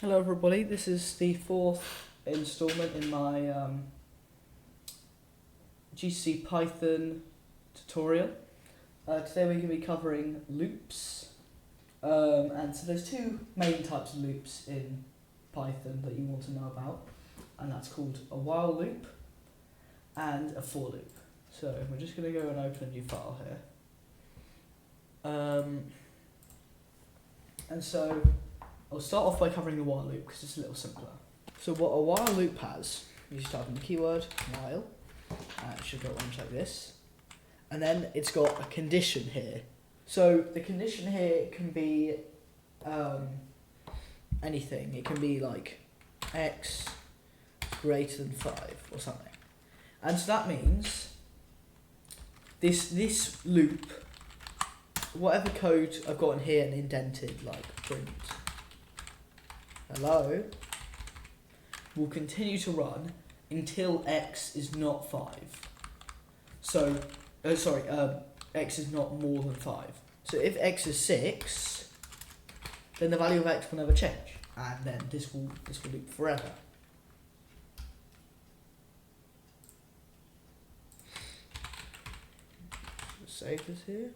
Hello everybody, this is the fourth instalment in my GCSE Python tutorial. Today we're going to be covering loops, and so there's two main types of loops in Python that you want to know about, and that's called a while loop and a for loop. So we're just going to go and open a new file here. And so I'll start off by covering the while loop because it's a little simpler. So what a while loop has, you just type in the keyword while, it should go on like this, and then it's got a condition here. So the condition here can be anything. It can be like x greater than 5 or something. And so that means this loop, whatever code I've got in here and indented, like print hello, will continue to run until x is not 5. So, x is not more than 5. So if x is 6, then the value of x will never change, and then this will loop forever. Save this here.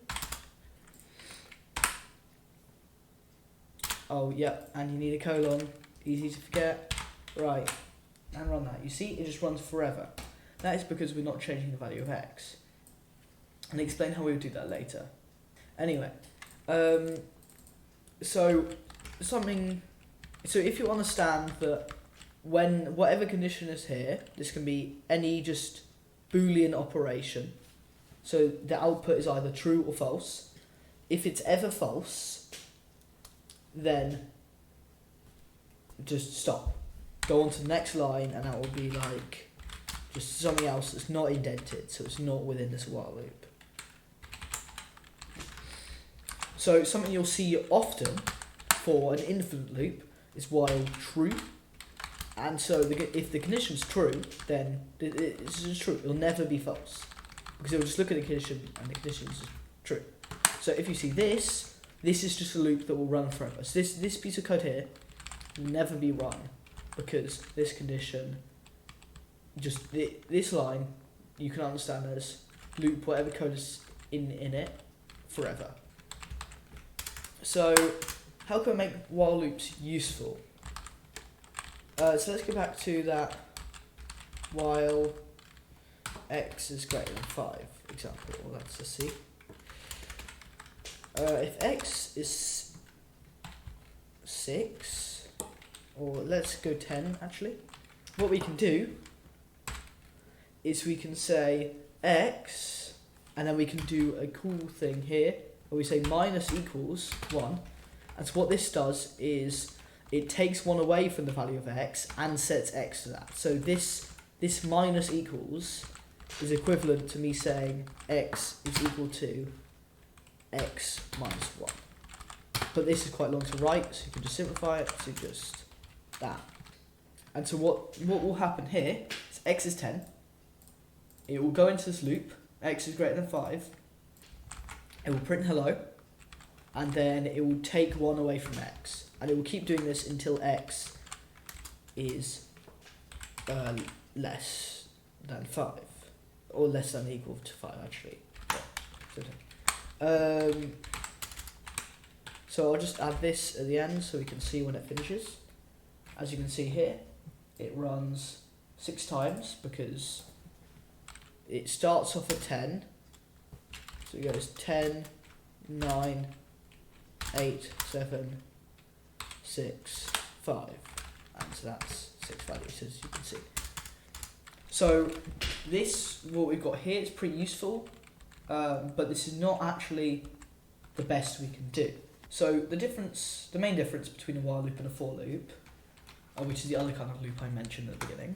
Oh, yep, and you need a colon, easy to forget. Right, and run that. You see, it just runs forever. That is because we're not changing the value of x. And explain how we would do that later. Anyway, so if you understand that when whatever condition is here, this can be any just Boolean operation. So the output is either true or false. If it's ever false, then just stop. Go on to the next line, and that will be like just something else that's not indented, so it's not within this while loop. So something you'll see often for an infinite loop is while true, and so if the condition's true, then it's just true. It'll never be false because it'll just look at the condition and the condition is true. So if you see this is just a loop that will run forever. So this piece of code here will never be run because this condition, just this line, you can understand as loop whatever code is in it forever. So how can we make while loops useful? So let's go back to that while x is greater than 5 example. Well, that's a C. If x is 6, or let's go 10 actually, what we can do is we can say x, and then we can do a cool thing here, where we say minus equals 1, and so what this does is it takes 1 away from the value of x and sets x to that. So this minus equals is equivalent to me saying x is equal to x minus 1. But this is quite long to write, so you can just simplify it to just that. And so what will happen here is x is 10. It will go into this loop, x is greater than 5. It will print hello, and then it will take 1 away from x. And it will keep doing this until x is less than 5. Or less than or equal to 5 actually. So I'll just add this at the end so we can see when it finishes. As you can see here, it runs 6 times because it starts off at 10. So it goes 10, 9, 8, 7, 6, 5. And so that's 6 values, as you can see. So what we've got here is pretty useful. But this is not actually the best we can do. So the main difference between a while loop and a for loop, which is the other kind of loop I mentioned at the beginning,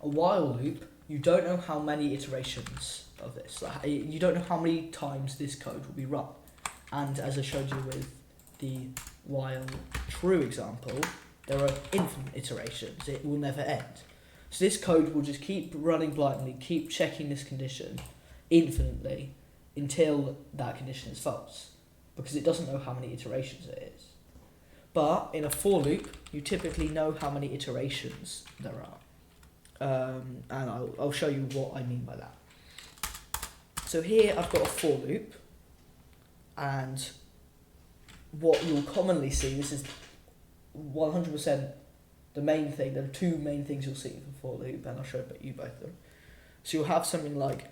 a while loop, you don't know how many iterations of this. Like, you don't know how many times this code will be run. And as I showed you with the while true example, there are infinite iterations. It will never end. So this code will just keep running blindly, keep checking this condition infinitely until that condition is false, because it doesn't know how many iterations it is. But in a for loop, you typically know how many iterations there are. And I'll show you what I mean by that. So here I've got a for loop, and what you'll commonly see, this is 100% the main thing. There are two main things you'll see for for loop, and I'll show you both of them. So you'll have something like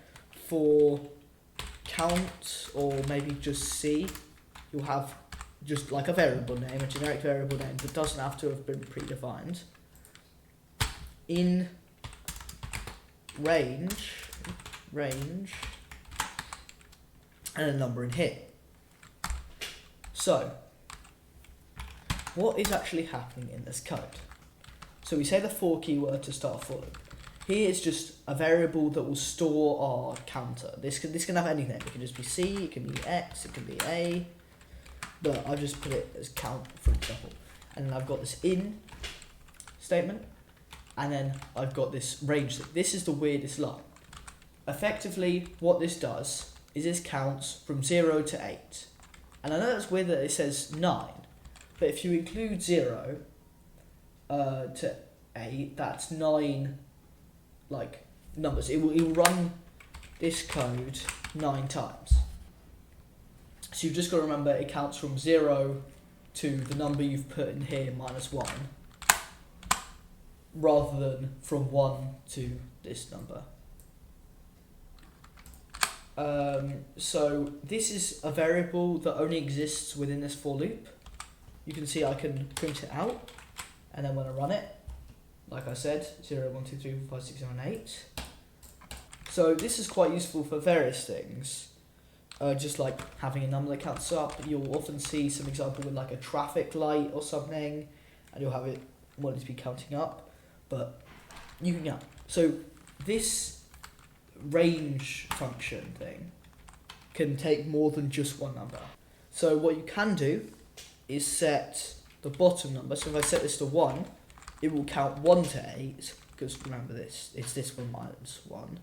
for count, or maybe just C. You'll have just like a variable name, a generic variable name that doesn't have to have been predefined. In range, and a number in here. So, what is actually happening in this code? So we say the for keyword to start a for loop. Here is just a variable that will store our counter. This can have anything. It can just be C, it can be X, it can be A, but I've just put it as count, for example. And then I've got this in statement, and then I've got this range thing. This is the weirdest line. Effectively, what this does is this counts from 0 to 8. And I know it's weird that it says 9, but if you include 0 to 8, that's 9 like numbers. It will run this code 9 times. So you've just got to remember it counts from 0 to the number you've put in here minus 1, rather than from 1 to this number. So this is a variable that only exists within this for loop. You can see I can print it out, and then when I run it, like I said, 0, 1, 2, 3, 4, 5, 6, 7, 8. So this is quite useful for various things. Just like having a number that counts up. You'll often see some example with like a traffic light or something, and you'll have it wanting to be counting up, but you can count. So this range function thing can take more than just one number. So what you can do is set the bottom number. So if I set this to 1, it will count 1 to 8, because remember this, it's this one minus 1.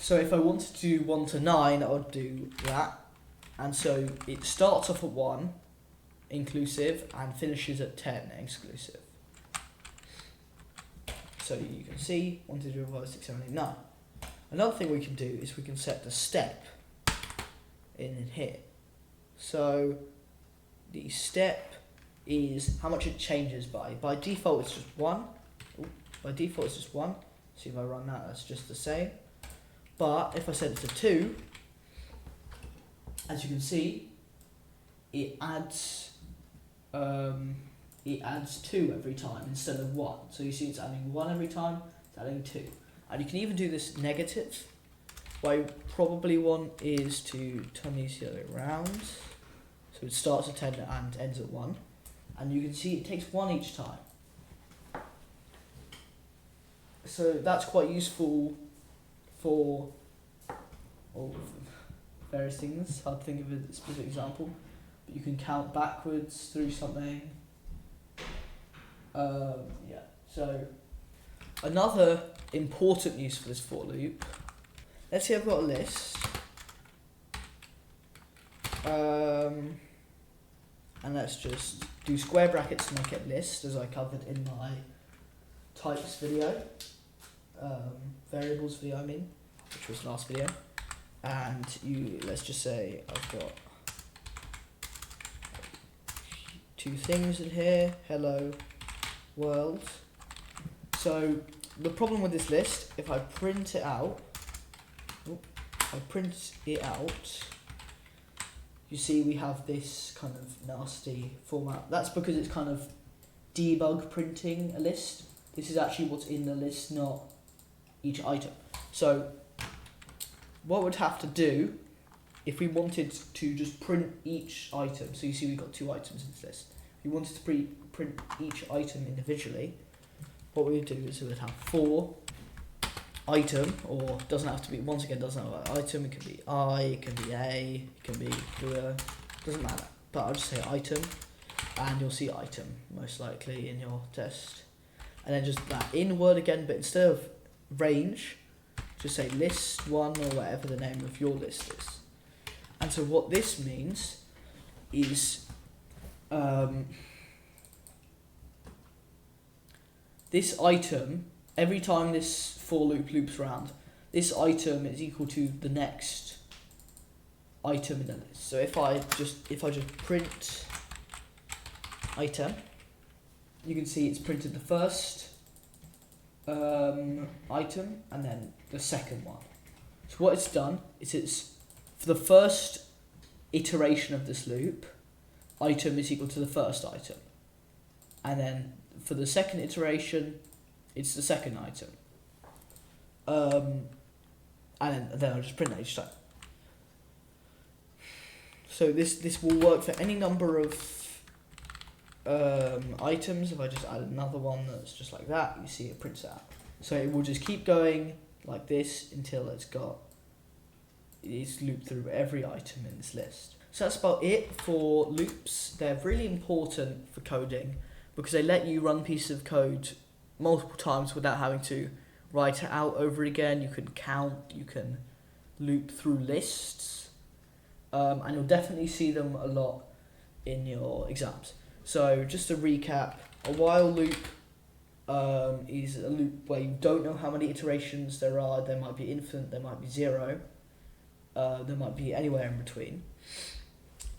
So if I wanted to do 1 to 9, I would do that. And so it starts off at 1, inclusive, and finishes at 10, exclusive. So you can see 1, 2, 3, 4, 5, 6, 7, 8, 9. Another thing we can do is we can set the step in here. So the step is how much it changes by. By default it's just 1. By default it's just 1. See if I run that, that's just the same. But if I set it to 2, as you can see, it adds 2 every time instead of 1. So you see it's adding 1 every time, it's adding 2. And you can even do this negative. What I probably want is to turn these the other way around. So it starts at 10 and ends at 1. And you can see it takes 1 each time. So that's quite useful for all various things. Hard to think of a specific example. But you can count backwards through something. Yeah. So another important use for this for loop. Let's say I've got a list. And let's just do square brackets to make it a list, as I covered in my types video, variables video I mean, which was last video. And let's just say I've got 2 things in here, hello world. So the problem with this list, if I print it out, you see we have this kind of nasty format. That's because it's kind of debug printing a list. This is actually what's in the list, not each item. So what we'd have to do if we wanted to just print each item, so you see we've got 2 items in this list. If we wanted to print each item individually, what we would do is we would have for item, or doesn't have to be, once again, doesn't have an item, it can be I, it can be A, it can be doesn't matter, but I'll just say item, and you'll see item most likely in your test. And then just that in word again, but instead of range, just say list1 or whatever the name of your list is. And so what this means is this item, every time this for loop loops around, this item is equal to the next item in the list. So if I just print item, you can see it's printed the first item and then the second one. So what it's done is it's for the first iteration of this loop, item is equal to the first item, and then for the second iteration, it's the second item. And then I'll just print that each time. So this will work for any number of items. If I just add another one that's just like that, you see it prints out. So it will just keep going like this until it's looped through every item in this list. So that's about it for loops. They're really important for coding because they let you run pieces of code multiple times without having to write it out over again. You can count, you can loop through lists, and you'll definitely see them a lot in your exams. So just to recap, a while loop is a loop where you don't know how many iterations there are. There might be infinite, there might be zero, there might be anywhere in between.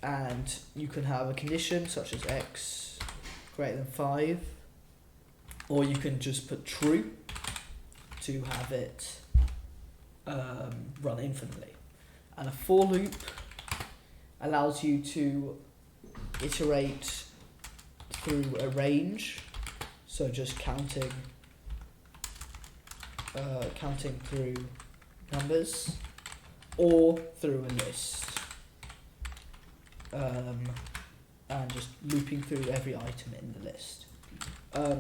And you can have a condition such as x greater than 5, or you can just put true to have it run infinitely. And a for loop allows you to iterate through a range, so just counting through numbers, or through a list, and just looping through every item in the list.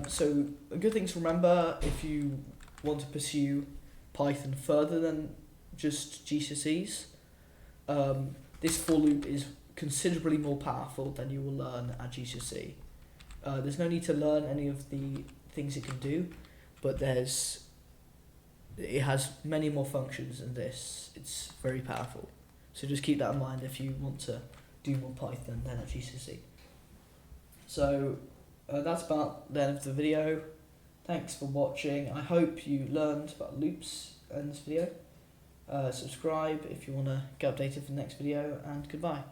So a good thing to remember if you want to pursue Python further than just GCSEs, this for loop is considerably more powerful than you will learn at GCSE. There's no need to learn any of the things it can do, but it has many more functions than this. It's very powerful. So just keep that in mind if you want to do more Python than at GCSE. So that's about the end of the video. Thanks for watching. I hope you learned about loops in this video. Subscribe if you want to get updated for the next video, and goodbye.